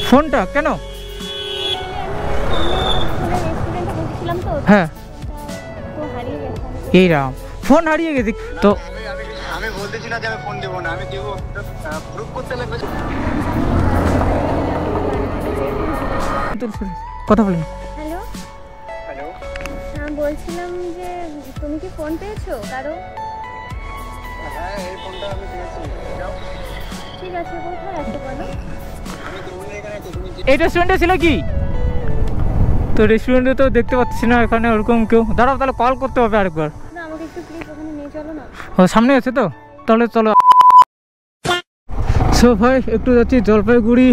ফোনটা কেন? হ্যাঁ এই রাম ফোন হারিয়ে গেছে তো আমি বলতেছি না যে আমি ফোন দেবো না, আমি দেবো, প্রুফ করতে লাগবে। কথা বলেন। হ্যালো হ্যালো, বলছিলাম যে তুমি কি ফোন পেয়েছো কারো? হ্যাঁ এই ফোনটা আমি পেয়েছি। ঠিক আছে, কোথায় আছে বলো? আমি তো এখানে আছি, তুমি এই রেস্টুরেন্টে ছিল কি? তো রেস্টুরেন্টে তো দেখতে পাচ্ছি না এখানে ওরকম কেউ। দাঁড়াও, তাহলে কল করতে হবে আরেকবার। না, আমাকে একটু প্লিজ ওখানে নিয়ে চলো না। ও সামনে আছে তো, তাহলে চলো। সো ভাই একটু যাচ্ছি জলপাইগুড়ি,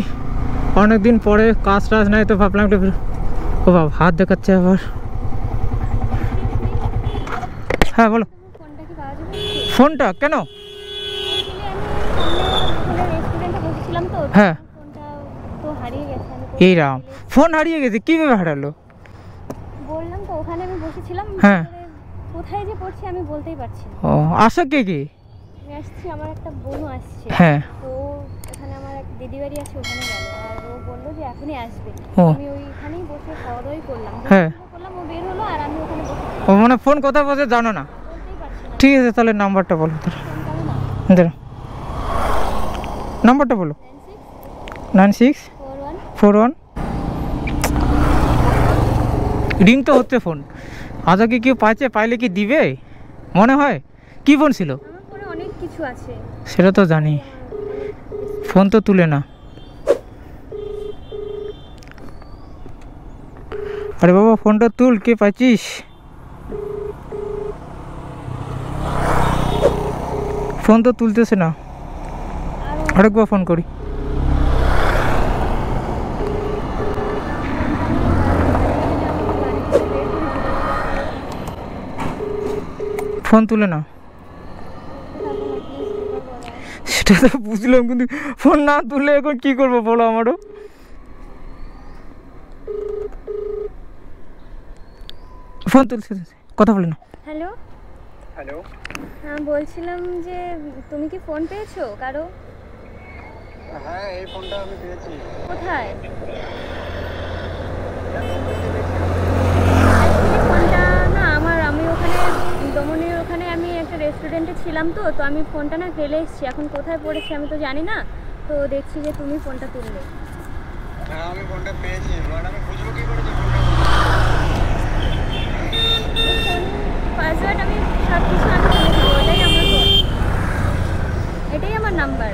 অনেকদিন পরে, কাজ টাজ নাই তো ভাবলাম একটু। ও বাবা হাত দেখাচ্ছে আবার। হ্যাঁ বলো। ফোনটা কি পাওয়া যাবে? ফোনটা কেন? রেস্টুরেন্টে বসেছিলাম তো, হ্যাঁ ফোনটা তো হারিয়ে গেছে। এই রাম ফোন হারিয়ে গেছে, কিভাবে হারালো? বললাম তো ওখানে আমি বসেছিলাম, হ্যাঁ কোথায় যে পড়ছি আমি বলতেই পারছি না। ও আসা কে কি? আমি আসছি, আমার একটা বোনও আসছে। হ্যাঁ তো এখানে আমার এক দিদি বাড়ি আছে, ওখানে গেল আর ও বললো যে এখনই আসবে। ও আমি ওইখানেই বসে খাওয়া দাওয়াই করলাম। হ্যাঁ করলাম, ও বের হলো আর আমি ওখানে বসে ও মানে ফোন কোথায় বসে জানো না? বলতেই পারছি না। ঠিক আছে তাহলে নাম্বারটা বলো। ফোন করো না। দাঁড়া নাম্বারটা বলো। 9641 9641 রিং তো হচ্ছে ফোন। আজও কি কেউ পাইছে? পাইলে কি দিবে মনে হয়? কি ফোন ছিল? আমার ফোনে অনেক কিছু আছে। সেটা তো জানি, ফোন তো তুলে না। আরে বাবা ফোনটা তুল, কে পাইছিস? ফোন তো তুলতেছে না, আরেকবার ফোন করি। ফোন তুলে না, সেটা তো বুঝলাম, কিন্তু ফোন না তুললে এখন কি করবো বলো আমারও। ফোন তুলছে, কথা বলে না। হ্যালো হ্যালো, বলছিলাম যে তুমি কি ফোন পেয়েছো কারো? হ্যাঁ এই ফোনটা আমি পেয়েছি। কোথায়? ফোনটা না আমার, আমি ওখানে দমনের ওখানে আমি একটা রেস্টুরেন্টে ছিলাম তো তো আমি ফোনটা না ফেলে এসেছি, এখন কোথায় পড়েছি আমি তো জানি না। তো দেখছি যে তুমি ফোনটা তুললে। হ্যাঁ আমি ফোনটা পেয়েছি, বাট আমি বুঝবো কি করে যে ফোনটা? পাসওয়ার্ড আমি সব কিছু আমি বলে দেবো, ওটাই আমার ফোন, এটাই আমার নাম্বার।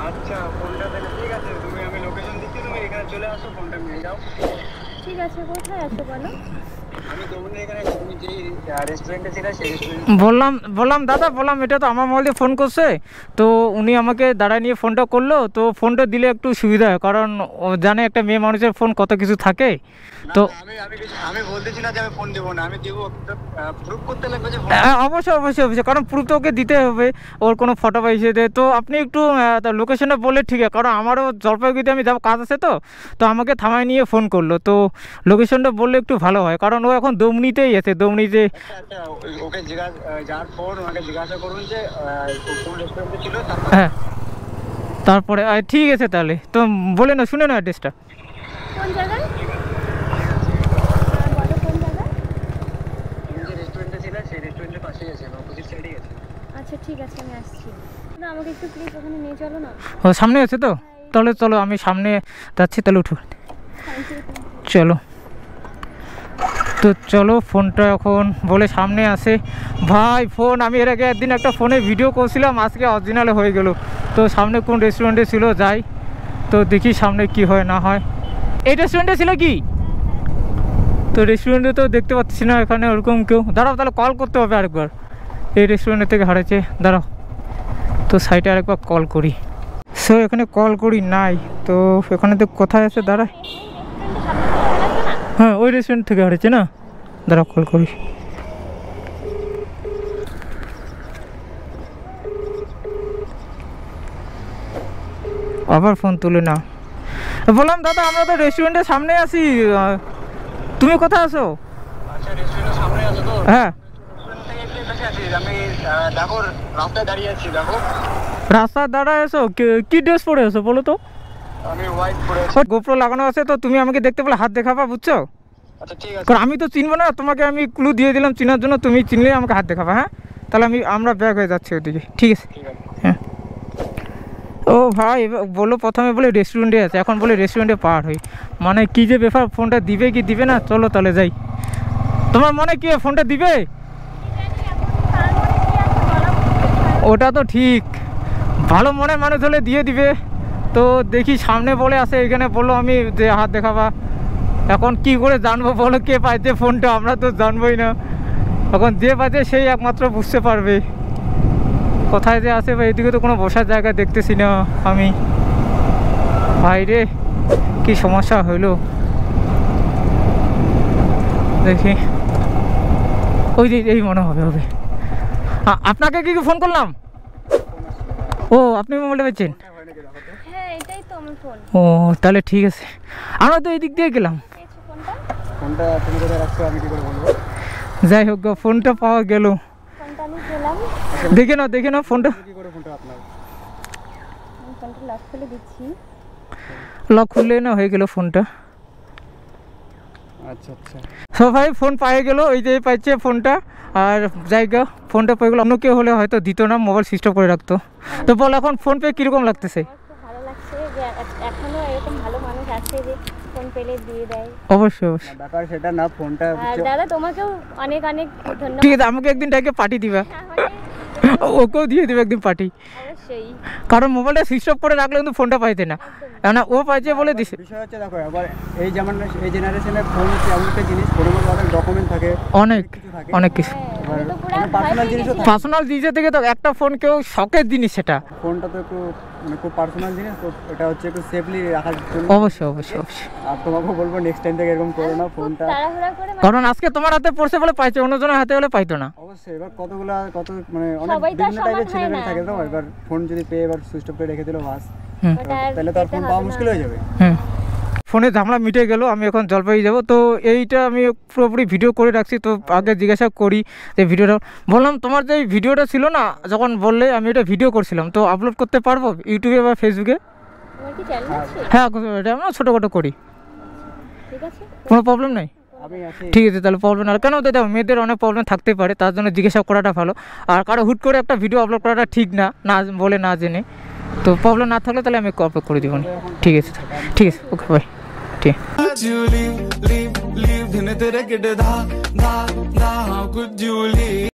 আচ্ছা ফোনটা তাহলে ঠিক আছে, তুমি আমি লোকেশন দিচ্ছি, তুমি এখানে চলে আসো, ফোনটা নিয়ে যাও। ঠিক আছে, কোথায় আছো বলো? আমি তোমার এখানে আছি, তুমি যে রেস্টুরেন্টে ছিলে সেই রেস্টুরেন্ট। বললাম দাদা, বললাম এটা তো আমার মোবাইল দিয়ে ফোন করছে, তো উনি আমাকে দাঁড়ায় নিয়ে ফোনটা করলো, তো ফোনটা দিলে একটু সুবিধা হয়, কারণ ও জানে একটা মেয়ে মানুষের ফোন কত কিছু থাকে। তো আমি বলতেছি না যে আমি ফোন দেবো না, আমি দেবো, প্রুফ করতে লাগবে যে হ্যাঁ অবশ্যই অবশ্যই অবশ্যই, কারণ প্রুফ তো ওকে দিতে হবে, ওর কোনো ফটো পাইছে দেয়। তো আপনি একটু লোকেশনটা বললে ঠিক আছে, কারণ আমারও জলপাইগুড়িতে আমি যাবো, কাজ আছে তো তো আমাকে থামায় নিয়ে ফোন করলো, তো লোকেশনটা বললে একটু ভালো হয়, কারণ ও এখন দমনিতেই আছে, দমনিতে। আচ্ছা ওকে যার ফোন ওকে জিজ্ঞাসা করুন যে কোন রেস্টুরেন্টে ছিল। হ্যাঁ তারপরে ঠিক আছে তাহলে, তো বলে না, শুনে না অ্যাড্রেসটা। কোন জায়গায়? বলো কোন জায়গায়? তুমি যে রেস্টুরেন্টে ছিলে সেই রেস্টুরেন্টের পাশেই আছে, অপোজিট সাইডেই আছে। আচ্ছা ঠিক আছে, আমি আসছি। না, আমাকে একটু প্লিজ ওখানে নিয়ে চলো না। ও সামনে আছে তো, তাহলে চলো আমি সামনে যাচ্ছি, তাহলে উঠো। Thank you. চলো তো চলো, ফোনটা এখন বলে সামনে আসে। ভাই ফোন আমি এর আগে একদিন একটা ফোনে ভিডিও করছিলাম, আজকে অরিজিনালে হয়ে গেল। তো সামনে কোন রেস্টুরেন্টে ছিল যাই, তো দেখি সামনে কি হয় না হয়। এই রেস্টুরেন্টে ছিল কি? তো রেস্টুরেন্টে তো দেখতে পাচ্ছি না এখানে ওরকম কেউ। দাঁড়াও, তাহলে কল করতে হবে আরেকবার। এই রেস্টুরেন্টের থেকে হারাচ্ছে, দাঁড়াও তো সাইডে আরেকবার কল করি। সো এখানে কল করি নাই, তো এখানে তো কোথায় আছে দাঁড়ায়। হ্যাঁ ওই রেস্টুরেন্ট থেকে হারিয়েছে না, দাঁড়া কল করি। আবার ফোন তুলে না। বললাম দাদা আমরা তো রেস্টুরেন্টের সামনে আছি, তুমি কোথায় আছো? আচ্ছা রেস্টুরেন্টের সামনে আছো তো? হ্যাঁ রেস্টুরেন্ট থেকে একটু কাছে আছি আমি, দেখো রাস্তায় দাঁড়িয়ে আছি, দেখো। রাস্তায় দাঁড়ায় আছো? কি ড্রেস পরে আছো বলো তো? আমি হোয়াইট পরে আছি। গোপ্রো লাগানো আছে, তো তুমি আমাকে দেখতে পেলে হাত দেখাবা, বুঝছো? আচ্ছা ঠিক আছে। কারণ আমি তো চিনবো না, তোমাকে আমি ক্লু দিয়ে দিলাম চেনার জন্য, তুমি চিনলে আমাকে হাত দেখাবা। হ্যাঁ, তাহলে আমরা ব্যাক হয়ে যাচ্ছি ওদিকে, ঠিক আছে? ঠিক আছে। হ্যাঁ। ও ভাই, এবার বললো প্রথমে বলে রেস্টুরেন্টে আছে, এখন বলে রেস্টুরেন্টে পার হই। মানে কী যে ব্যাপার, ফোনটা দিবে কি দিবে না? চলো তাহলে যাই। তোমার মনে কি ফোনটা দিবে? ওটা তো ঠিক, ভালো মনের মানুষ হলে দিয়ে দিবে। তো দেখি সামনে বলে আসে, এখানে বললো আমি যে হাত দেখাবা। এখন কি করে জানবো বলো কে পাইছে ফোনটা? আমরা তো জানবোই না। এখন যে পাইছে সেই একমাত্র বুঝতে পারবে কোথায় যে আছে। বা এদিকে তো কোনো বসার জায়গা দেখতেছি না আমি। ভাই রে, কি সমস্যা হইলো দেখি। ওই যে এই মনে হবে। আপনাকে কি ফোন করলাম? ও, আপনি মোবাইলটা পেয়েছেন? হ্যাঁ, এটাই তো আমার ফোন। ও, তাহলে ঠিক আছে। আমরা তো এই দিক দিয়ে গেলাম। পেয়েছো ফোনটা? ফোনটা তুমি কোথায় রাখছো আমি কি করে বলবো? যাই হোক, ফোনটা পাওয়া গেল। ফোনটা আমি পেলাম। দেখে নাও ফোনটা। কি করে ফোনটা আপনার? আমি ফোনটা লক খুলে দিচ্ছি। লক খুললে না হয়ে গেল ফোনটা। আচ্ছা আচ্ছা। সো ভাই, ফোন পায়ে গেল, এই যে পাইছে ফোনটা। আর জায়গা ফোনটা পেয়ে গেলো। অন্য কেউ হলে হয়তো দিত না, মোবাইল সুইচ অফ করে রাখতো। তো বল, এখন ফোন পেয়ে কীরকম লাগতেছে? আমার খুব ভালো লাগছে যে এখনো এরকম ভালো মানুষ আছে যে ফোন পেলে দিয়ে দেয়। অবশ্যই। না, ব্যাপার সেটা না, ফোনটা আর দাদা তোমাকেও অনেক অনেক ধন্যবাদ। ঠিক আছে, আমাকে একদিন ডাকে পার্টি দিবা। ওকেও দিয়ে দিবে একদিন পার্টি। অবশ্যই। কারণ মোবাইলটা সুইচ অফ করে রাখলে কিন্তু ফোনটা পাইতে না। না, ও পাইছে বলে দিছে। বিষয় হচ্ছে দেখো, আবার এই জেনারেশনে ফোন হচ্ছে এমন একটা জিনিস, ফোনের মধ্যে অনেক ডকুমেন্ট থাকে, অনেক কিছু হ্যাঁ, আমি তো পুরো পার্সোনাল জিনিসও থাকে। পার্সোনাল জিনিসের থেকে তো একটা ফোন কেউ শখের জিনিস সেটা। ফোনটা তো একটু মানে খুব পার্সোনাল জিনিস, তো এটা হচ্ছে একটু সেফলি রাখার জন্য। অবশ্যই। আর তোমাকেও বলবো নেক্সট টাইম থেকে এরকম করো না ফোনটা। তাড়াহুড়া করে কারণ আজকে তোমার হাতে পড়ছে বলে পাইছে, অন্যজনের হাতে হলে পাইতো না। অবশ্যই। এবার কত মানে অনেক সবাই তো আর বিভিন্ন সমান টাইপের হয় ছেলেমেয়ে না। থাকে, তো এবার ফোন যদি পেয়ে এবার সুইচ অফ করে রেখে দিল বাস, হুম। ওটা আর তাহলে তো আর পেতে ফোন হবে পাওয়া না। মুশকিল হয়ে যাবে। ফোনে ঝামেলা মিটে গেল, আমি এখন জলপাইগুড়ি যাবো। তো এইটা আমি পুরোপুরি ভিডিও করে রাখছি। তো আগে জিজ্ঞাসা করি যে ভিডিওটা, বললাম তোমার যে ভিডিওটা ছিল না, যখন বললে আমি এটা ভিডিও করছিলাম, তো আপলোড করতে পারবো ইউটিউবে বা ফেসবুকে? তোমার কি চ্যানেল আছে? হ্যাঁ, এটা আমরা ছোটোখাটো করি, ঠিক আছে। কোনো প্রবলেম নেই। আমি আছি। ঠিক আছে, তাহলে প্রবলেম আর কেন দেখো, মেয়েদের অনেক প্রবলেম থাকতেই পারে, তার জন্য জিজ্ঞাসা করাটা ভালো। আর কারো হুট করে একটা ভিডিও আপলোড করাটা ঠিক না, না বলে না জেনে। তো প্রবলেম না থাকলে তাহলে আমি আপলোড করে দিব। ঠিক আছে, ওকে বাই। ঠিক। Julie, leave, leave,